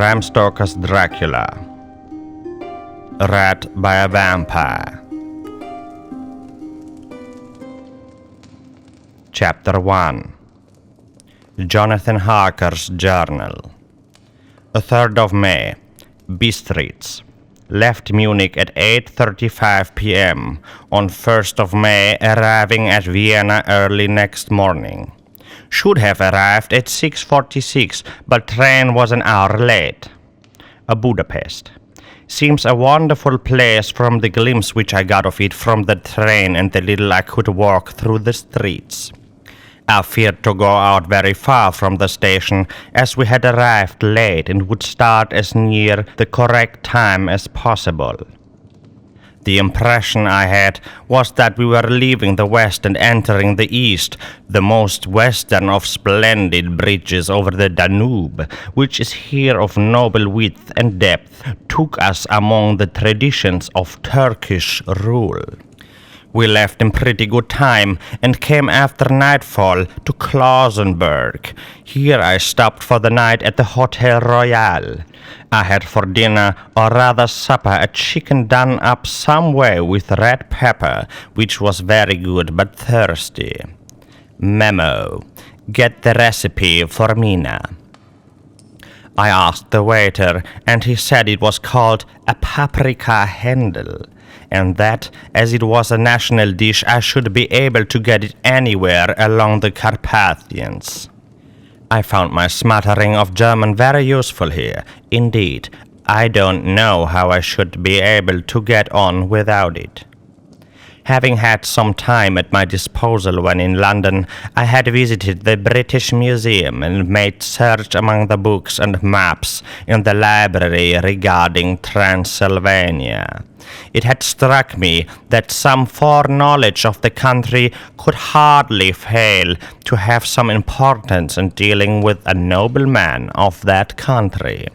Bram Stoker's Dracula. Read by a vampire. Chapter 1. Jonathan Harker's Journal. 3rd of May. Bistritz. Left Munich at 8:35 p.m. on 1st of May, arriving at Vienna early next morning. Should have arrived at 6:46, but train was an hour late. Budapest. Seems a wonderful place from the glimpse which I got of it from the train and the little I could walk through the streets. I feared to go out very far from the station, as we had arrived late and would start as near the correct time as possible. The impression I had was that we were leaving the west and entering the east, the most western of splendid bridges over the Danube, which is here of noble width and depth, took us among the traditions of Turkish rule. We left in pretty good time and came after nightfall to Klausenberg. Here I stopped for the night at the Hotel Royal. I had for dinner, or rather supper, a chicken done up some way with red pepper, which was very good but thirsty. Memo. Get the recipe for Mina. I asked the waiter, and he said it was called a paprika Händel, and that, as it was a national dish, I should be able to get it anywhere along the Carpathians. I found my smattering of German very useful here. Indeed, I don't know how I should be able to get on without it. Having had some time at my disposal when in London, I had visited the British Museum and made search among the books and maps in the library regarding Transylvania. It had struck me that some foreknowledge of the country could hardly fail to have some importance in dealing with a nobleman of that country.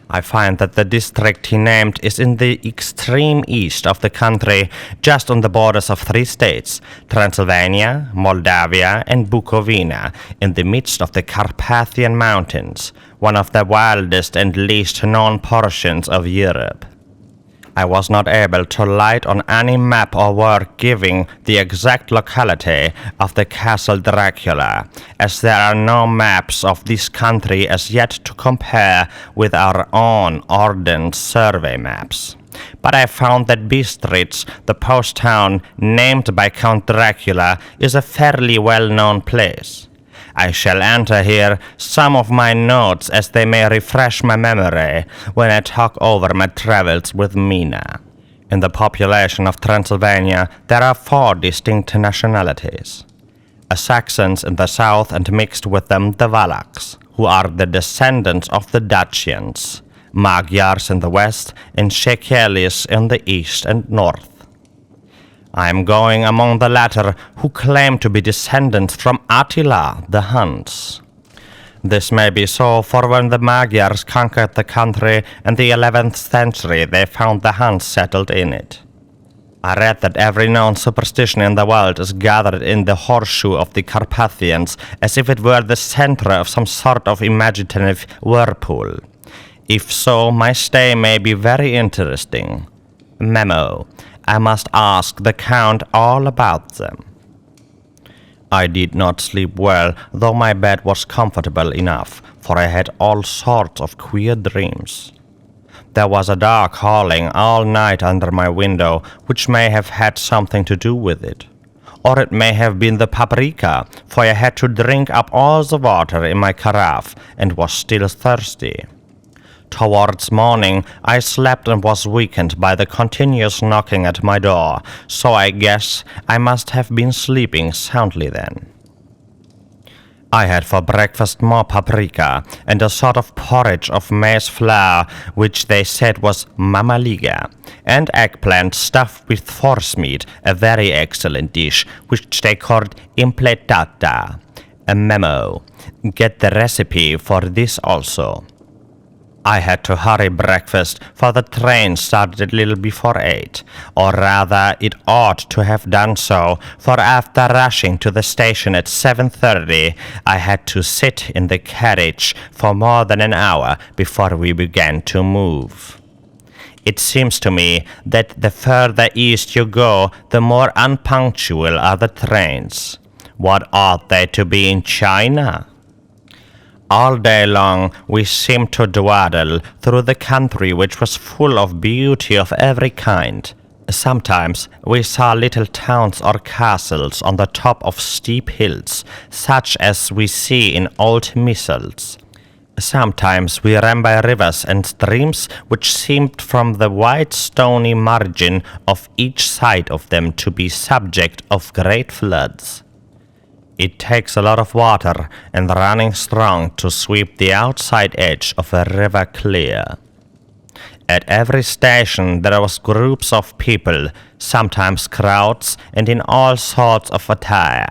I find that the district he named is in the extreme east of the country, just on the borders of 3 states, Transylvania, Moldavia, and Bukovina, in the midst of the Carpathian Mountains, one of the wildest and least known portions of Europe. I was not able to light on any map or work giving the exact locality of the Castle Dracula, as there are no maps of this country as yet to compare with our own Ordnance Survey maps. But I found that Bistritz, the post town named by Count Dracula, is a fairly well-known place. I shall enter here some of my notes as they may refresh my memory when I talk over my travels with Mina. In the population of Transylvania, there are 4 distinct nationalities. Saxons in the south and mixed with them the Wallachs, who are the descendants of the Dacians, Magyars in the west, and Shekelis in the east and north. I am going among the latter, who claim to be descendants from Attila the Huns. This may be so, for when the Magyars conquered the country in the 11th century, they found the Huns settled in it. I read that every known superstition in the world is gathered in the horseshoe of the Carpathians, as if it were the center of some sort of imaginative whirlpool. If so, my stay may be very interesting. Memo. I must ask the Count all about them. I did not sleep well, though my bed was comfortable enough, for I had all sorts of queer dreams. There was a dog howling all night under my window, which may have had something to do with it. Or it may have been the paprika, for I had to drink up all the water in my carafe, and was still thirsty. Towards morning, I slept and was weakened by the continuous knocking at my door, so I guess I must have been sleeping soundly then. I had for breakfast more paprika and a sort of porridge of maize flour, which they said was mamaliga, and eggplant stuffed with forcemeat, a very excellent dish, which they called impletata. A memo. Get the recipe for this also. I had to hurry breakfast, for the train started a little before 8, or rather it ought to have done so, for after rushing to the station at 7:30, I had to sit in the carriage for more than an hour before we began to move. It seems to me that the further east you go, the more unpunctual are the trains. What ought they to be in China? All day long we seemed to dawdle through the country, which was full of beauty of every kind. Sometimes we saw little towns or castles on the top of steep hills, such as we see in old missals. Sometimes we ran by rivers and streams which seemed from the wide stony margin of each side of them to be subject of great floods. It takes a lot of water and running strong to sweep the outside edge of a river clear. At every station there was groups of people, sometimes crowds, and in all sorts of attire.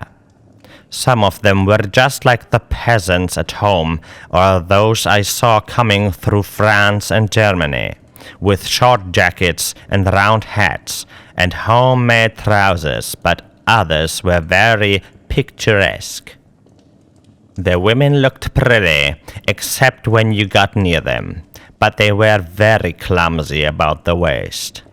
Some of them were just like the peasants at home, or those I saw coming through France and Germany, with short jackets and round hats, and homemade trousers, but others were very picturesque. The women looked pretty, except when you got near them, but they were very clumsy about the waist.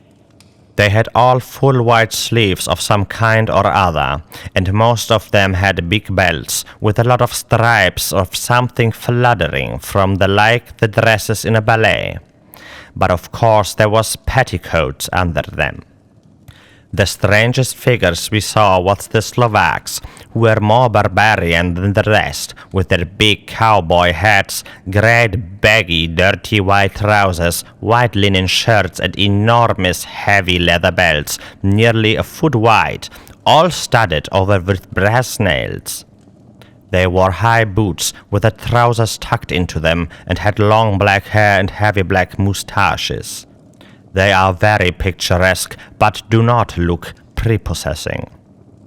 They had all full white sleeves of some kind or other, and most of them had big belts with a lot of stripes of something fluttering from the dresses in a ballet. But of course there was petticoats under them. The strangest figures we saw was the Slovaks, who were more barbarian than the rest, with their big cowboy hats, great baggy dirty white trousers, white linen shirts, and enormous heavy leather belts, nearly a foot wide, all studded over with brass nails. They wore high boots with the trousers tucked into them, and had long black hair and heavy black moustaches. They are very picturesque, but do not look prepossessing.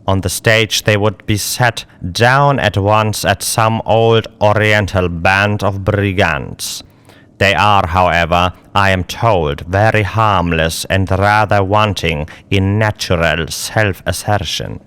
On the stage they would be set down at once at some old oriental band of brigands. They are, however, I am told, very harmless and rather wanting in natural self-assertion.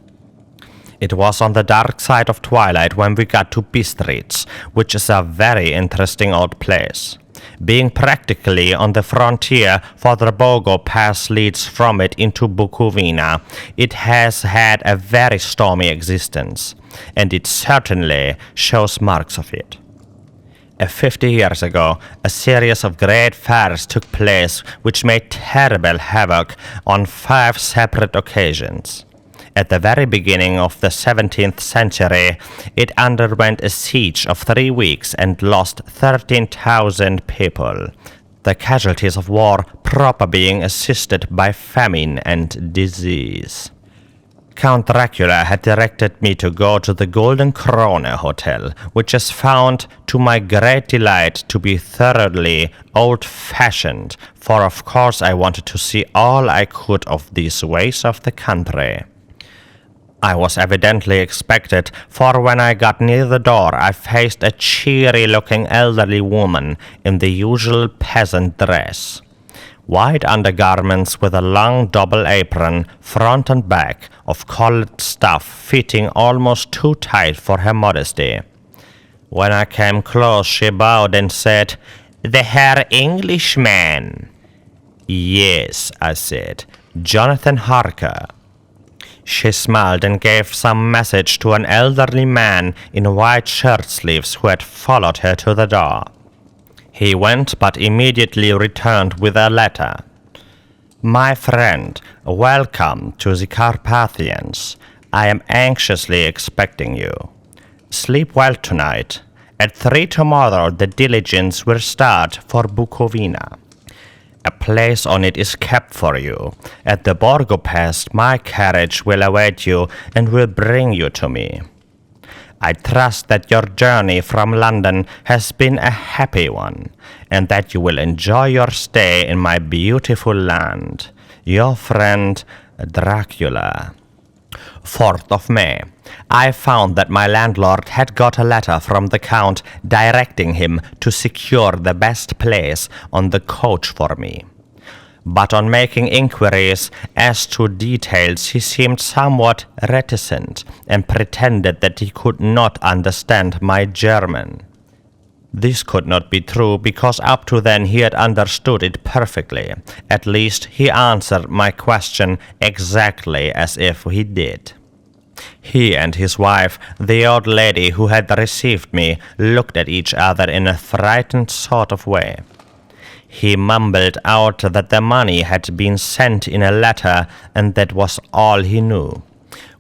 It was on the dark side of twilight when we got to Bistritz, which is a very interesting old place. Being practically on the frontier, for the Bogo Pass leads from it into Bukovina, it has had a very stormy existence, and it certainly shows marks of it. 50 years ago, a series of great fires took place which made terrible havoc on 5 separate occasions. At the very beginning of the 17th century, it underwent a siege of 3 weeks and lost 13,000 people, the casualties of war proper being assisted by famine and disease. Count Dracula had directed me to go to the Golden Krone Hotel, which is found, to my great delight, to be thoroughly old-fashioned, for of course I wanted to see all I could of these ways of the country. I was evidently expected, for when I got near the door I faced a cheery-looking elderly woman in the usual peasant dress. White undergarments with a long double apron, front and back, of colored stuff fitting almost too tight for her modesty. When I came close she bowed and said, "The Herr Englishman." "Yes," I said, "Jonathan Harker." She smiled and gave some message to an elderly man in white shirt-sleeves who had followed her to the door. He went, but immediately returned with a letter. "My friend, welcome to the Carpathians. I am anxiously expecting you. Sleep well tonight. At 3 tomorrow the diligence will start for Bukovina. A place on it is kept for you. At the Borgo Pass my carriage will await you and will bring you to me. I trust that your journey from London has been a happy one, and that you will enjoy your stay in my beautiful land. Your friend, Dracula." 4th of May. I found that my landlord had got a letter from the Count directing him to secure the best place on the coach for me. But on making inquiries as to details, he seemed somewhat reticent and pretended that he could not understand my German. This could not be true, because up to then he had understood it perfectly. At least he answered my question exactly as if he did. He and his wife, the old lady who had received me, looked at each other in a frightened sort of way. He mumbled out that the money had been sent in a letter, and that was all he knew.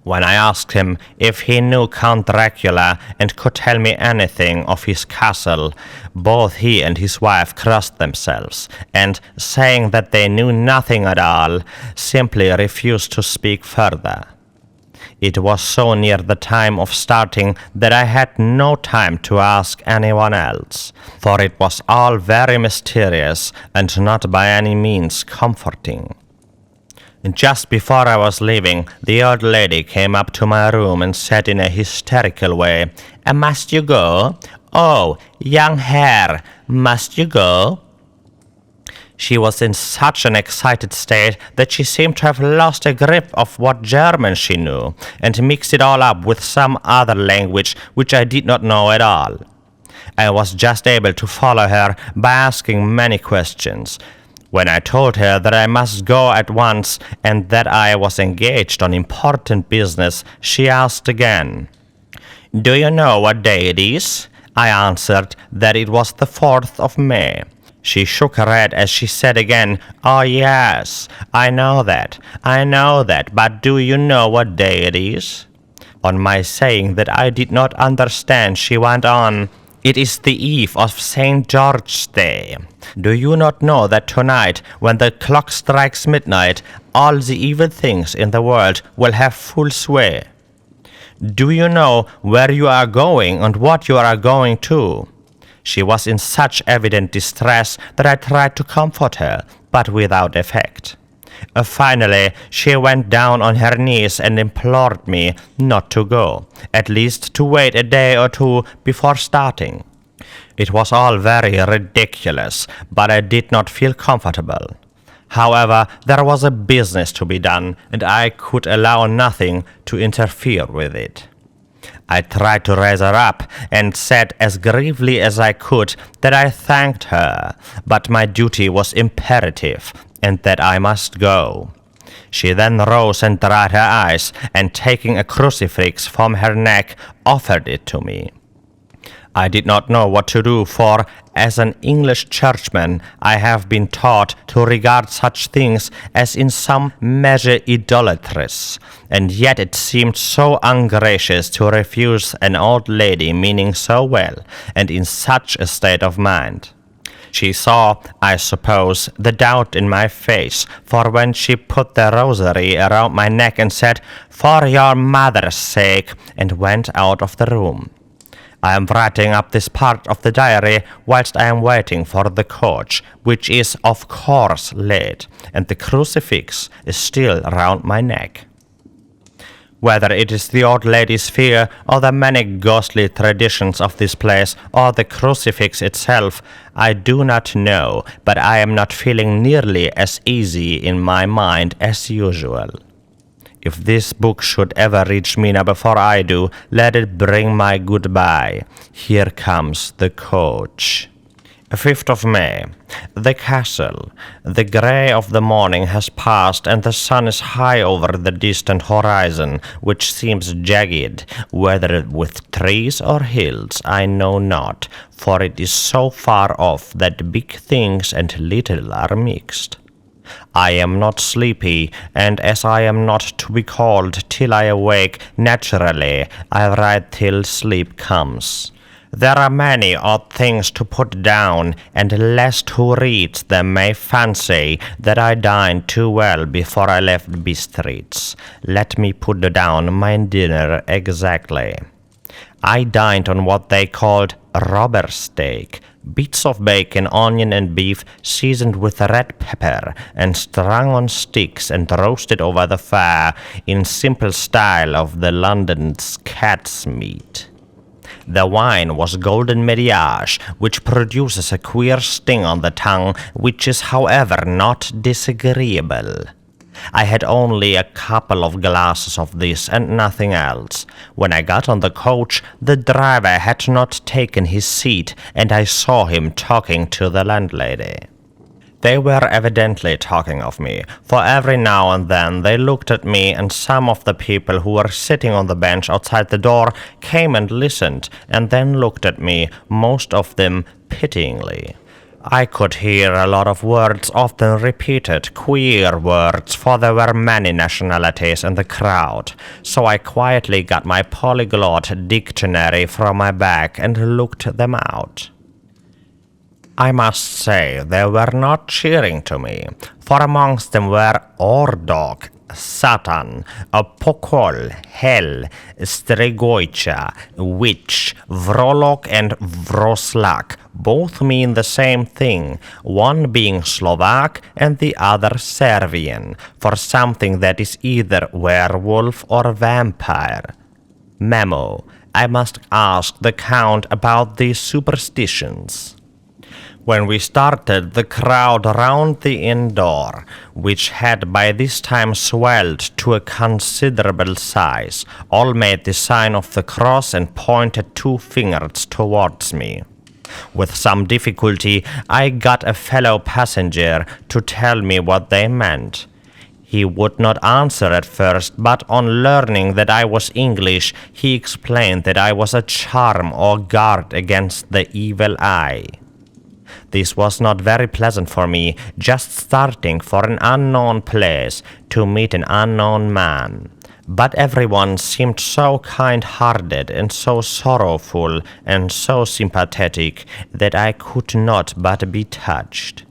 When I asked him if he knew Count Dracula and could tell me anything of his castle, both he and his wife crossed themselves, and, saying that they knew nothing at all, simply refused to speak further. It was so near the time of starting that I had no time to ask anyone else, for it was all very mysterious and not by any means comforting. Just before I was leaving, the old lady came up to my room and said in a hysterical way, "Must you go? Oh, young Herr, must you go?" She was in such an excited state that she seemed to have lost a grip of what German she knew, and mixed it all up with some other language which I did not know at all. I was just able to follow her by asking many questions. When I told her that I must go at once and that I was engaged on important business, she asked again, "Do you know what day it is?" I answered that it was the 4th of May. She shook her head as she said again, "Oh yes, I know that, but do you know what day it is?" On my saying that I did not understand, she went on, "It is the eve of St. George's Day. Do you not know that tonight, when the clock strikes midnight, all the evil things in the world will have full sway? Do you know where you are going and what you are going to?" She was in such evident distress that I tried to comfort her, but without effect. Finally, she went down on her knees and implored me not to go, at least to wait a day or two before starting. It was all very ridiculous, but I did not feel comfortable. However, there was a business to be done, and I could allow nothing to interfere with it. I tried to raise her up, and said as gravely as I could that I thanked her, but my duty was imperative, and that I must go. She then rose and dried her eyes, and taking a crucifix from her neck, offered it to me. I did not know what to do, for, as an English churchman, I have been taught to regard such things as in some measure idolatrous, and yet it seemed so ungracious to refuse an old lady meaning so well, and in such a state of mind. She saw, I suppose, the doubt in my face, for when she put the rosary around my neck and said, "For your mother's sake," and went out of the room. I am writing up this part of the diary whilst I am waiting for the coach, which is of course late, and the crucifix is still round my neck. Whether it is the old lady's fear, or the many ghostly traditions of this place, or the crucifix itself, I do not know, but I am not feeling nearly as easy in my mind as usual. If this book should ever reach Mina before I do, let it bring my goodbye. Here comes the coach. 5th of May. The castle. The grey of the morning has passed, and the sun is high over the distant horizon, which seems jagged, whether with trees or hills I know not, for it is so far off that big things and little are mixed. I am not sleepy, and as I am not to be called till I awake, naturally I write till sleep comes. There are many odd things to put down, and lest who reads them may fancy that I dined too well before I left Bistritz. Let me put down my dinner exactly. I dined on what they called robber steak, Bits of bacon, onion and beef seasoned with red pepper and strung on sticks and roasted over the fire in simple style of the London's cat's meat. The wine was golden mariage, which produces a queer sting on the tongue, which is however not disagreeable. I had only a couple of glasses of this and nothing else. When I got on the coach, the driver had not taken his seat, and I saw him talking to the landlady. They were evidently talking of me, for every now and then they looked at me, and some of the people who were sitting on the bench outside the door came and listened, and then looked at me, most of them pityingly. I could hear a lot of words often repeated, queer words, for there were many nationalities in the crowd, so I quietly got my Polyglot Dictionary from my bag and looked them out. I must say they were not cheering to me, for amongst them were Ordog, Satan, Pokol, Hell, Stregoicha, Witch, Vrolok and Vroslak. Both mean the same thing, one being Slovak and the other Serbian, for something that is either werewolf or vampire. Memo: I must ask the Count about these superstitions. When we started, the crowd round the inn door, which had by this time swelled to a considerable size, all made the sign of the cross and pointed 2 fingers towards me. With some difficulty, I got a fellow passenger to tell me what they meant. He would not answer at first, but on learning that I was English, he explained that I was a charm or guard against the evil eye. This was not very pleasant for me, just starting for an unknown place to meet an unknown man. But everyone seemed so kind-hearted and so sorrowful and so sympathetic that I could not but be touched.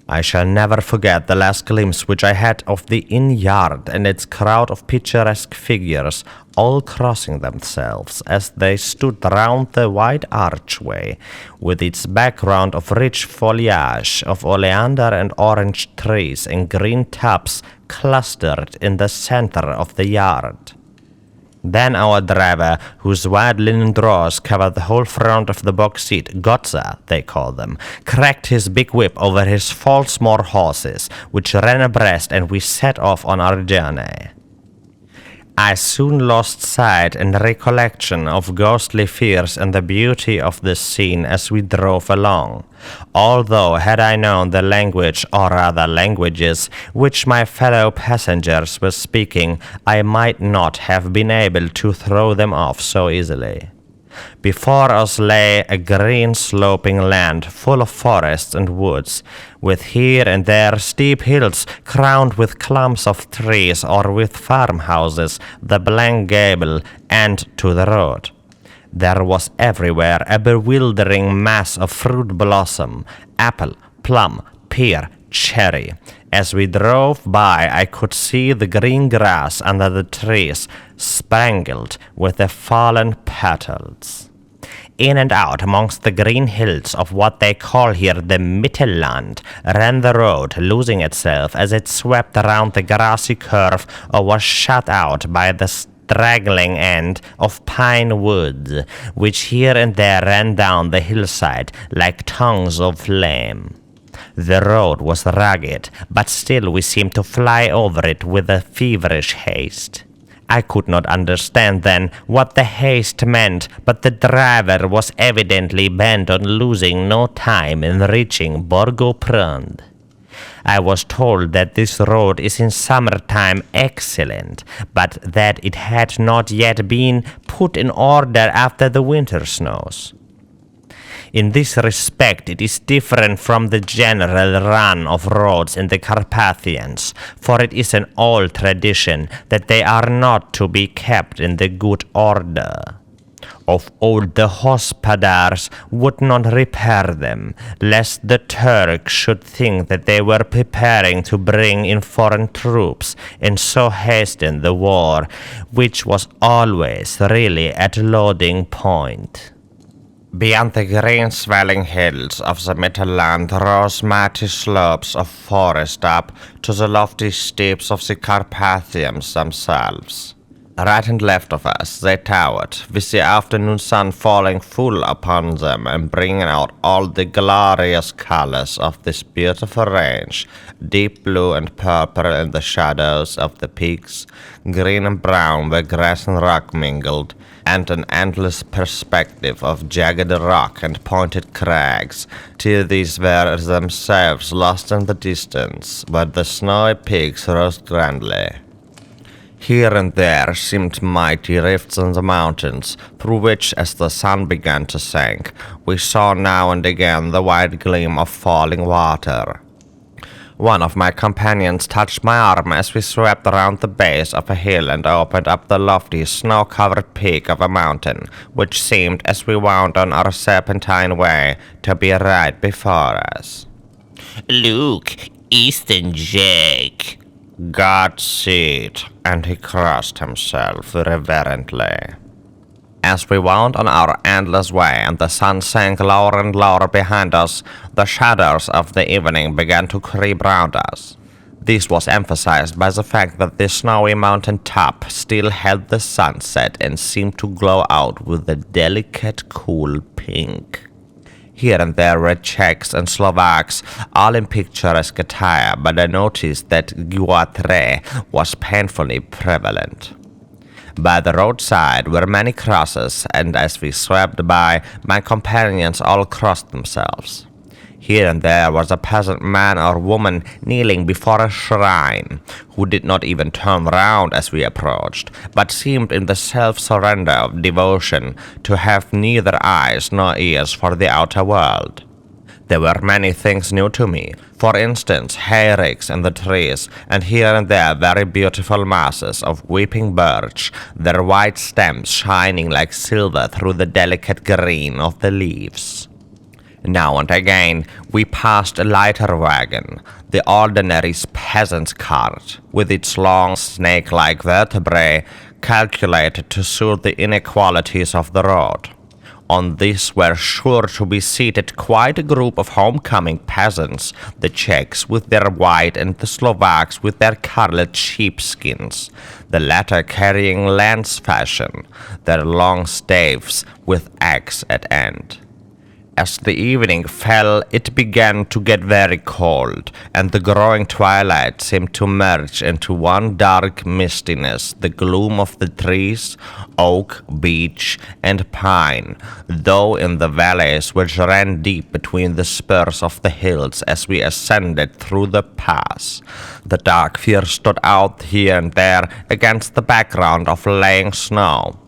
I shall never forget the last glimpse which I had of the inn yard and its crowd of picturesque figures, all crossing themselves as they stood round the wide archway, with its background of rich foliage of oleander and orange trees and green tubs clustered in the center of the yard. Then our driver, whose wide linen drawers covered the whole front of the box seat, Gotza, they call them, cracked his big whip over his false moor horses, which ran abreast, and we set off on our journey. I soon lost sight and recollection of ghostly fears and the beauty of the scene as we drove along, although had I known the language, or rather languages, which my fellow passengers were speaking, I might not have been able to throw them off so easily. Before us lay a green sloping land full of forests and woods, with here and there steep hills crowned with clumps of trees or with farmhouses, the blank gable end to the road. There was everywhere a bewildering mass of fruit blossom, apple, plum, pear, cherry. As we drove by, I could see the green grass under the trees, spangled with the fallen petals. In and out amongst the green hills of what they call here the Mittelland ran the road, losing itself as it swept around the grassy curve or was shut out by the straggling end of pine woods, which here and there ran down the hillside like tongues of flame. The road was rugged, but still we seemed to fly over it with a feverish haste. I could not understand then what the haste meant, but the driver was evidently bent on losing no time in reaching Borgo-Prund. I was told that this road is in summertime excellent, but that it had not yet been put in order after the winter snows. In this respect, it is different from the general run of roads in the Carpathians, for it is an old tradition that they are not to be kept in the good order. Of old the hospodars would not repair them, lest the Turks should think that they were preparing to bring in foreign troops, and so hasten the war, which was always really at loading point. Beyond the green swelling hills of the Mittelland rose mighty slopes of forest up to the lofty steeps of the Carpathians themselves. Right and left of us they towered, with the afternoon sun falling full upon them and bringing out all the glorious colors of this beautiful range, deep blue and purple in the shadows of the peaks, green and brown where grass and rock mingled, and an endless perspective of jagged rock and pointed crags, till these were themselves lost in the distance, where the snowy peaks rose grandly. Here and there seemed mighty rifts in the mountains, through which, as the sun began to sink, we saw now and again the white gleam of falling water. One of my companions touched my arm as we swept around the base of a hill and opened up the lofty, snow-covered peak of a mountain, which seemed, as we wound on our serpentine way, to be right before us. "Look, Eastern Jack." God see it, and he crossed himself reverently. As we wound on our endless way and the sun sank lower and lower behind us, the shadows of the evening began to creep round us. This was emphasized by the fact that the snowy mountain top still held the sunset and seemed to glow out with a delicate, cool pink. Here and there were Czechs and Slovaks, all in picturesque attire, but I noticed that Guatre was painfully prevalent. By the roadside were many crosses, and as we swept by, my companions all crossed themselves. Here and there was a peasant man or woman kneeling before a shrine, who did not even turn round as we approached, but seemed in the self-surrender of devotion to have neither eyes nor ears for the outer world. There were many things new to me, for instance, hayricks in the trees, and here and there very beautiful masses of weeping birch, their white stems shining like silver through the delicate green of the leaves. Now and again we passed a lighter wagon, the ordinary peasant's cart, with its long snake-like vertebrae calculated to suit the inequalities of the road. On this were sure to be seated quite a group of homecoming peasants, the Czechs with their white and the Slovaks with their colored sheepskins, the latter carrying lance fashion, their long staves with axe at end. As the evening fell, it began to get very cold, and the growing twilight seemed to merge into one dark mistiness, the gloom of the trees, oak, beech, and pine, though in the valleys which ran deep between the spurs of the hills as we ascended through the pass, the dark figure stood out here and there against the background of laying snow.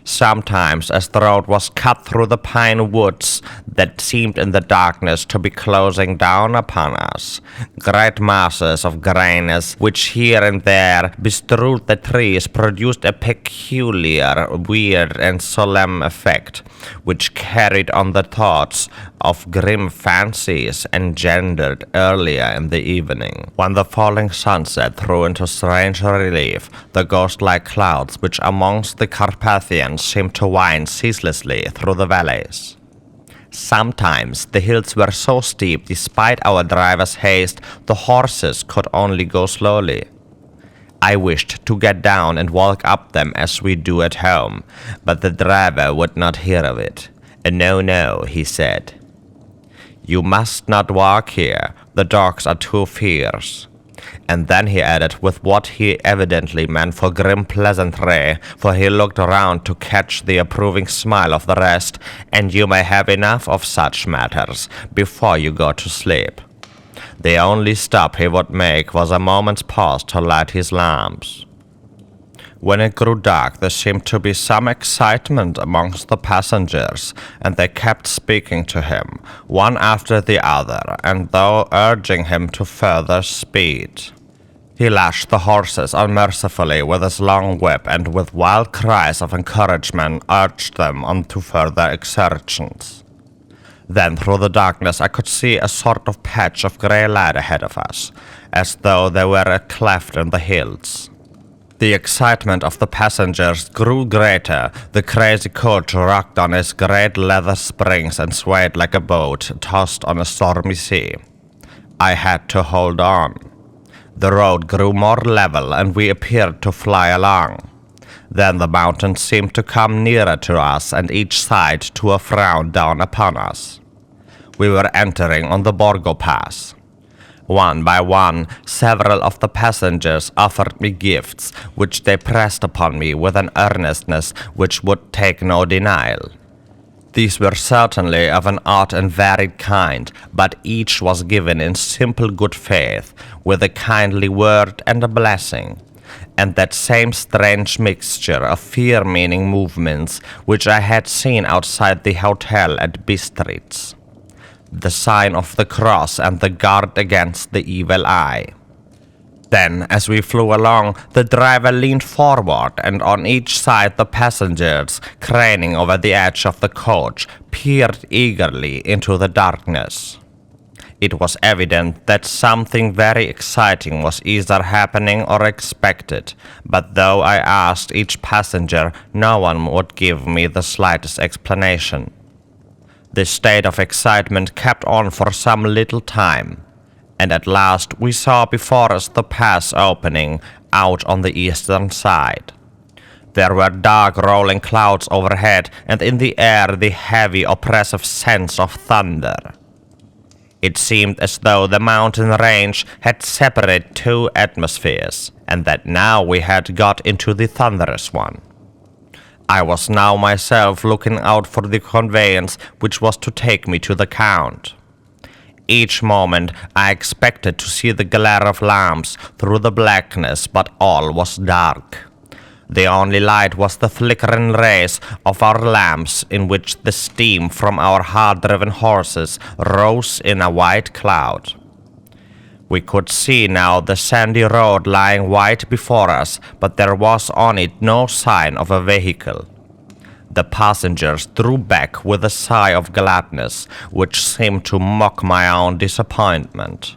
Sometimes, as the road was cut through the pine woods that seemed in the darkness to be closing down upon us, great masses of grayness, which here and there bestrewed the trees, produced a peculiar, weird, and solemn effect, which carried on the thoughts of grim fancies engendered earlier in the evening, when the falling sunset threw into strange relief the ghost-like clouds which amongst the Carpathians seemed to wind ceaselessly through the valleys. Sometimes the hills were so steep, despite our driver's haste, the horses could only go slowly. I wished to get down and walk up them as we do at home, but the driver would not hear of it. No, no, he said. You must not walk here, the dogs are too fierce. And then he added with what he evidently meant for grim pleasantry, for he looked around to catch the approving smile of the rest, and you may have enough of such matters before you go to sleep. The only stop he would make was a moment's pause to light his lamps. When it grew dark, there seemed to be some excitement amongst the passengers, and they kept speaking to him, one after the other, and though urging him to further speed. He lashed the horses unmercifully with his long whip, and with wild cries of encouragement urged them on to further exertions. Then through the darkness I could see a sort of patch of grey light ahead of us, as though there were a cleft in the hills. The excitement of the passengers grew greater. The crazy coach rocked on its great leather springs and swayed like a boat tossed on a stormy sea. I had to hold on. The road grew more level and we appeared to fly along. Then the mountains seemed to come nearer to us and each side to a frown down upon us. We were entering on the Borgo Pass. One by one, several of the passengers offered me gifts, which they pressed upon me with an earnestness which would take no denial. These were certainly of an odd and varied kind, but each was given in simple good faith, with a kindly word and a blessing, and that same strange mixture of fear-meaning movements which I had seen outside the hotel at Bistritz. The sign of the cross and the guard against the evil eye. Then, as we flew along, the driver leaned forward, and on each side the passengers, craning over the edge of the coach, peered eagerly into the darkness. It was evident that something very exciting was either happening or expected, but though I asked each passenger, no one would give me the slightest explanation. This state of excitement kept on for some little time, and at last we saw before us the pass opening out on the eastern side. There were dark rolling clouds overhead, and in the air the heavy oppressive sense of thunder. It seemed as though the mountain range had separated two atmospheres, and that now we had got into the thunderous one. I was now myself looking out for the conveyance which was to take me to the Count. Each moment I expected to see the glare of lamps through the blackness, but all was dark. The only light was the flickering rays of our lamps, in which the steam from our hard-driven horses rose in a white cloud. We could see now the sandy road lying white before us, but there was on it no sign of a vehicle. The passengers drew back with a sigh of gladness, which seemed to mock my own disappointment.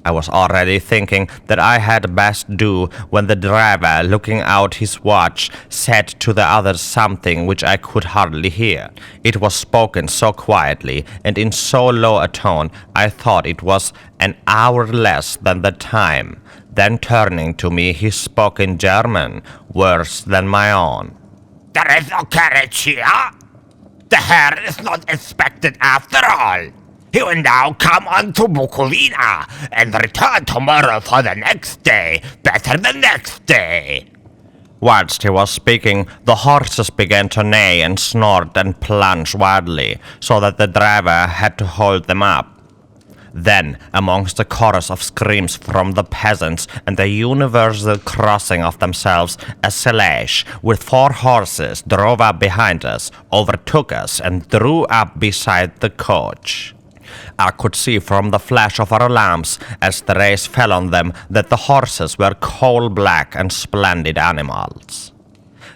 I was already thinking that I had best do when the driver, looking out his watch, said to the others something which I could hardly hear. It was spoken so quietly and in so low a tone I thought it was an hour less than the time. Then turning to me he spoke in German, worse than my own. There is no carriage here. The Herr is not expected after all. He will now come on to Bukovina and return tomorrow for the next day, better the next day. Whilst he was speaking, the horses began to neigh and snort and plunge wildly, so that the driver had to hold them up. Then, amongst a chorus of screams from the peasants and the universal crossing of themselves, a sledge with 4 horses drove up behind us, overtook us, and drew up beside the coach. I could see from the flash of our lamps, as the rays fell on them, that the horses were coal-black and splendid animals.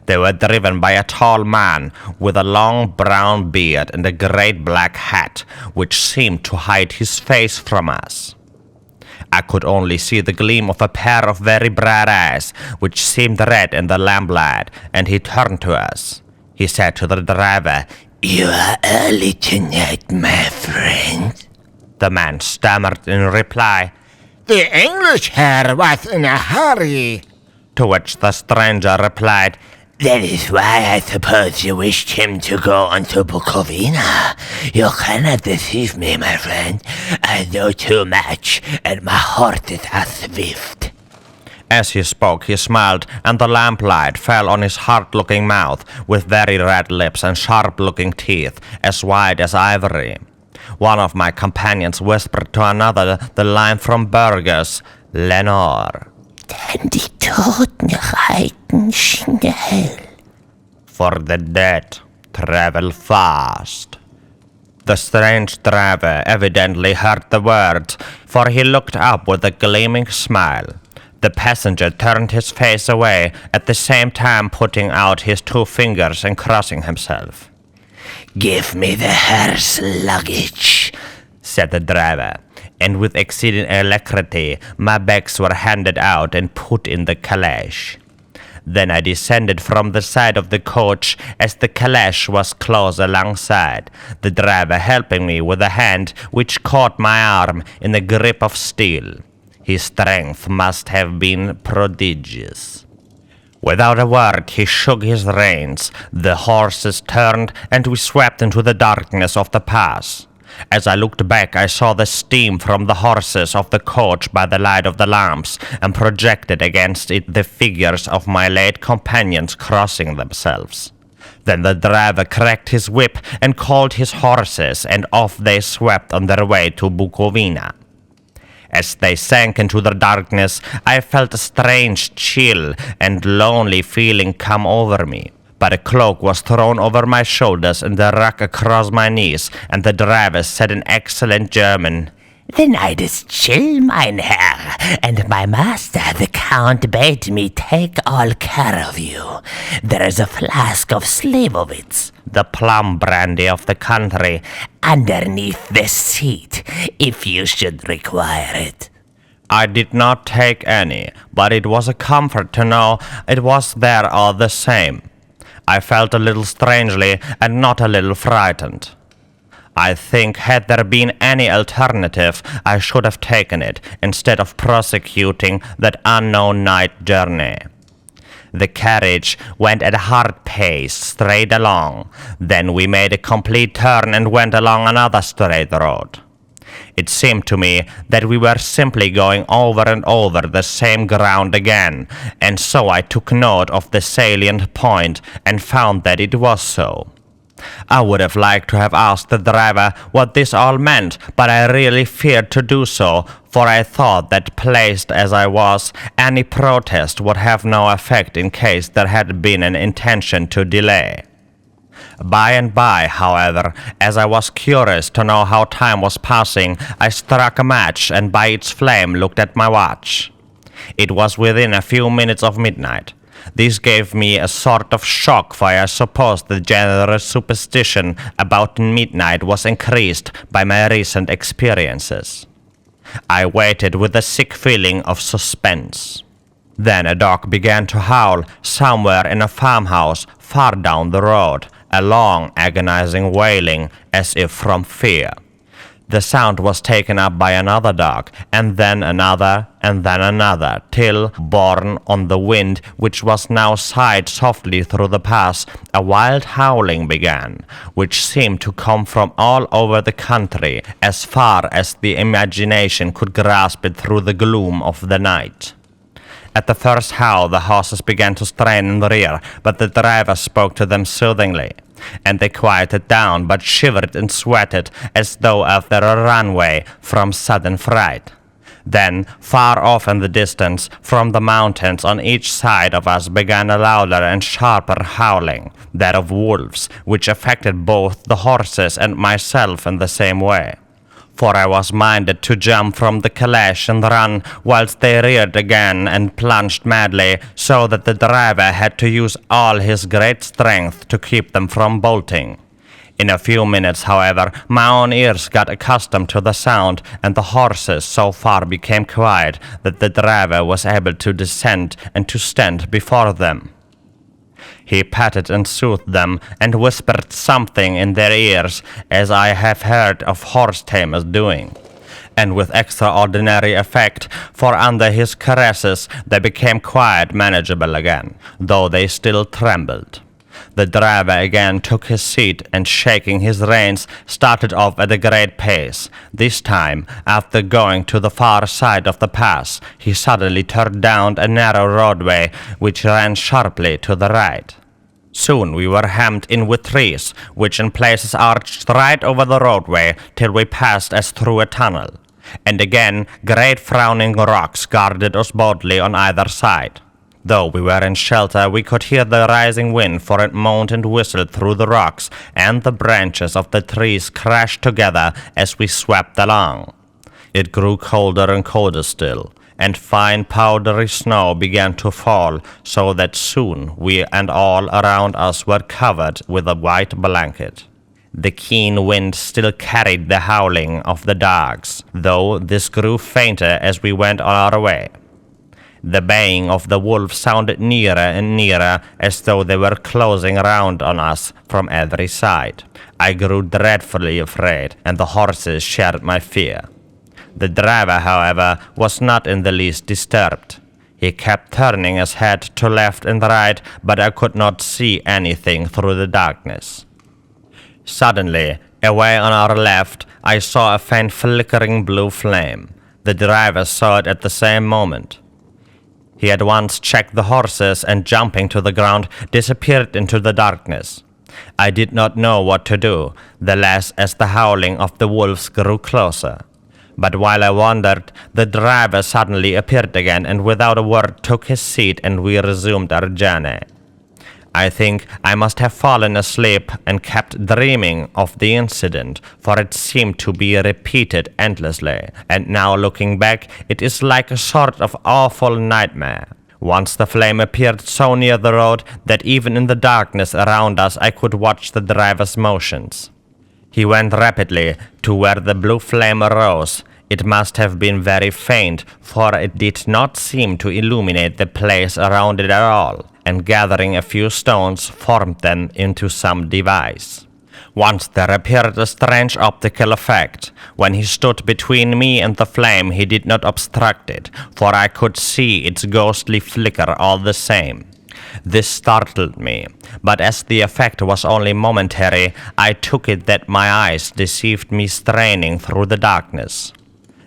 They were driven by a tall man with a long brown beard and a great black hat, which seemed to hide his face from us. I could only see the gleam of a pair of very bright eyes, which seemed red in the lamplight, and he turned to us. He said to the driver, "You are early tonight, my friend." The man stammered in reply, "The English Herr was in a hurry." To which the stranger replied, "That is why I suppose you wished him to go on to Bukovina. You cannot deceive me, my friend. I know too much, and my horses are swift." As he spoke, he smiled, and the lamplight fell on his hard-looking mouth, with very red lips and sharp-looking teeth, as white as ivory. One of my companions whispered to another the line from Burgers, Lenore. "Denn die Toten reiten schnell." For the dead travel fast. The strange driver evidently heard the words, for he looked up with a gleaming smile. The passenger turned his face away, at the same time putting out his 2 fingers and crossing himself. "Give me the Herr's luggage," said the driver, and with exceeding alacrity my bags were handed out and put in the calash. Then I descended from the side of the coach as the calash was close alongside, the driver helping me with a hand which caught my arm in a grip of steel. His strength must have been prodigious. Without a word, he shook his reins, the horses turned, and we swept into the darkness of the pass. As I looked back, I saw the steam from the horses of the coach by the light of the lamps, and projected against it the figures of my late companions crossing themselves. Then the driver cracked his whip and called his horses, and off they swept on their way to Bukovina. As they sank into the darkness, I felt a strange chill and lonely feeling come over me. But a cloak was thrown over my shoulders and a rug across my knees, and the driver said in excellent German, "The night is chill, mein Herr, and my master, the Count, bade me take all care of you. There is a flask of Slivovitz, the plum brandy of the country, underneath the seat, if you should require it." I did not take any, but it was a comfort to know it was there all the same. I felt a little strangely and not a little frightened. I think had there been any alternative, I should have taken it instead of prosecuting that unknown night journey. The carriage went at a hard pace straight along. Then we made a complete turn and went along another straight road. It seemed to me that we were simply going over and over the same ground again, and so I took note of the salient point and found that it was so. I would have liked to have asked the driver what this all meant, but I really feared to do so, for I thought that placed as I was, any protest would have no effect in case there had been an intention to delay. By and by, however, as I was curious to know how time was passing, I struck a match and by its flame looked at my watch. It was within a few minutes of midnight. This gave me a sort of shock, for I suppose the general superstition about midnight was increased by my recent experiences. I waited with a sick feeling of suspense. Then a dog began to howl somewhere in a farmhouse far down the road, a long agonizing wailing as if from fear. The sound was taken up by another dog, and then another, till, borne on the wind, which was now sighed softly through the pass, a wild howling began, which seemed to come from all over the country, as far as the imagination could grasp it through the gloom of the night. At the first howl, the horses began to strain in the rear, but the driver spoke to them soothingly, and they quieted down, but shivered and sweated as though after a runaway from sudden fright. Then, far off in the distance, from the mountains on each side of us began a louder and sharper howling, that of wolves, which affected both the horses and myself in the same way. For I was minded to jump from the calash and run, whilst they reared again and plunged madly, so that the driver had to use all his great strength to keep them from bolting. In a few minutes, however, my own ears got accustomed to the sound, and the horses so far became quiet that the driver was able to descend and to stand before them. He patted and soothed them, and whispered something in their ears, as I have heard of horse-tamers doing, and with extraordinary effect, for under his caresses they became quite manageable again, though they still trembled. The driver again took his seat and, shaking his reins, started off at a great pace. This time, after going to the far side of the pass, he suddenly turned down a narrow roadway which ran sharply to the right. Soon we were hemmed in with trees, which in places arched right over the roadway till we passed as through a tunnel. And again, great frowning rocks guarded us boldly on either side. Though we were in shelter, we could hear the rising wind, for it moaned and whistled through the rocks, and the branches of the trees crashed together as we swept along. It grew colder and colder still, and fine powdery snow began to fall, so that soon we and all around us were covered with a white blanket. The keen wind still carried the howling of the dogs, though this grew fainter as we went on our way. The baying of the wolves sounded nearer and nearer, as though they were closing round on us from every side. I grew dreadfully afraid, and the horses shared my fear. The driver, however, was not in the least disturbed. He kept turning his head to left and right, but I could not see anything through the darkness. Suddenly, away on our left, I saw a faint flickering blue flame. The driver saw it at the same moment. He at once checked the horses and, jumping to the ground, disappeared into the darkness. I did not know what to do, the less as the howling of the wolves grew closer. But while I wondered, the driver suddenly appeared again and without a word took his seat, and we resumed our journey. I think I must have fallen asleep and kept dreaming of the incident, for it seemed to be repeated endlessly, and now looking back, it is like a sort of awful nightmare. Once the flame appeared so near the road that even in the darkness around us I could watch the driver's motions. He went rapidly to where the blue flame arose. It must have been very faint, for it did not seem to illuminate the place around it at all, and gathering a few stones formed them into some device. Once there appeared a strange optical effect. When he stood between me and the flame, he did not obstruct it, for I could see its ghostly flicker all the same. This startled me, but as the effect was only momentary, I took it that my eyes deceived me straining through the darkness.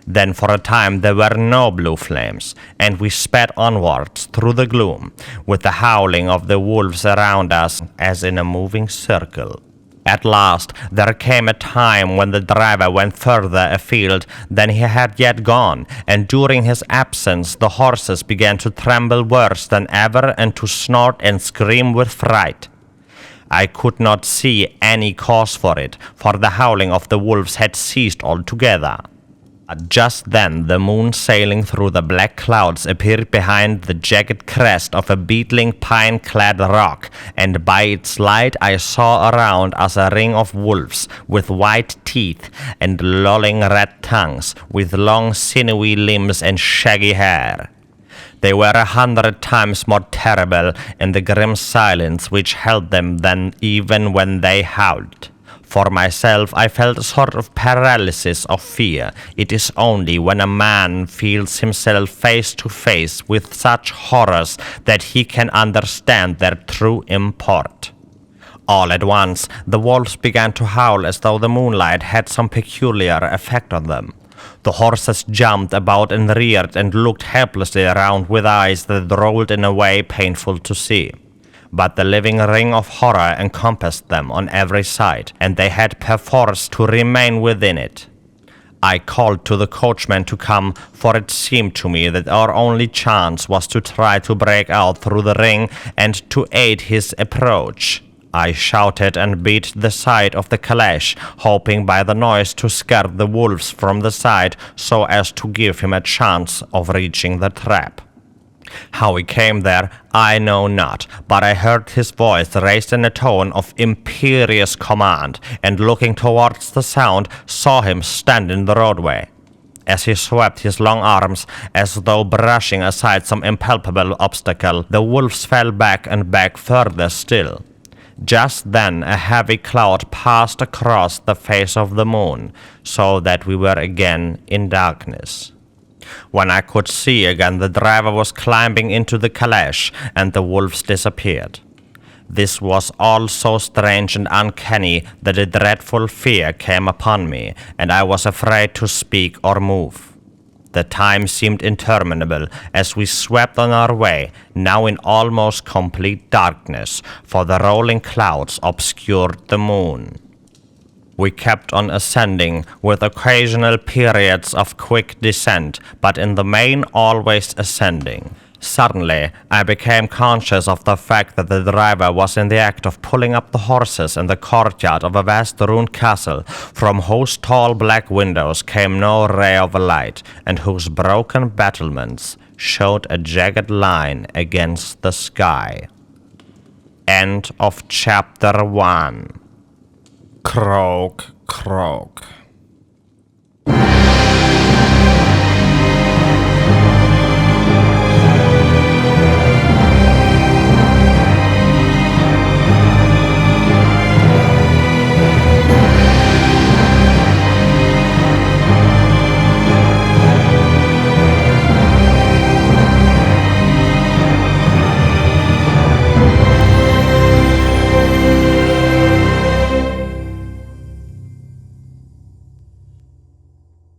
Then for a time there were no blue flames, and we sped onwards through the gloom, with the howling of the wolves around us as in a moving circle. At last there came a time when the driver went further afield than he had yet gone, and during his absence the horses began to tremble worse than ever and to snort and scream with fright. I could not see any cause for it, for the howling of the wolves had ceased altogether. Just then the moon sailing through the black clouds appeared behind the jagged crest of a beetling pine-clad rock, and by its light I saw around us a ring of wolves with white teeth and lolling red tongues, with long sinewy limbs and shaggy hair. They were 100 times more terrible in the grim silence which held them than even when they howled. For myself, I felt a sort of paralysis of fear. It is only when a man feels himself face to face with such horrors that he can understand their true import. All at once, the wolves began to howl as though the moonlight had some peculiar effect on them. The horses jumped about and reared and looked helplessly around with eyes that rolled in a way painful to see. But the living ring of horror encompassed them on every side, and they had perforce to remain within it. I called to the coachman to come, for it seemed to me that our only chance was to try to break out through the ring and to aid his approach. I shouted and beat the side of the calash, hoping by the noise to scare the wolves from the side so as to give him a chance of reaching the trap. How he came there, I know not, but I heard his voice raised in a tone of imperious command, and looking towards the sound, saw him stand in the roadway. As he swept his long arms, as though brushing aside some impalpable obstacle, the wolves fell back and back further still. Just then a heavy cloud passed across the face of the moon, so that we were again in darkness. When I could see again, the driver was climbing into the calash, and the wolves disappeared. This was all so strange and uncanny that a dreadful fear came upon me, and I was afraid to speak or move. The time seemed interminable as we swept on our way, now in almost complete darkness, for the rolling clouds obscured the moon. We kept on ascending, with occasional periods of quick descent, but in the main always ascending. Suddenly, I became conscious of the fact that the driver was in the act of pulling up the horses in the courtyard of a vast ruined castle, from whose tall black windows came no ray of light, and whose broken battlements showed a jagged line against the sky. End of Chapter 1. Croak, croak.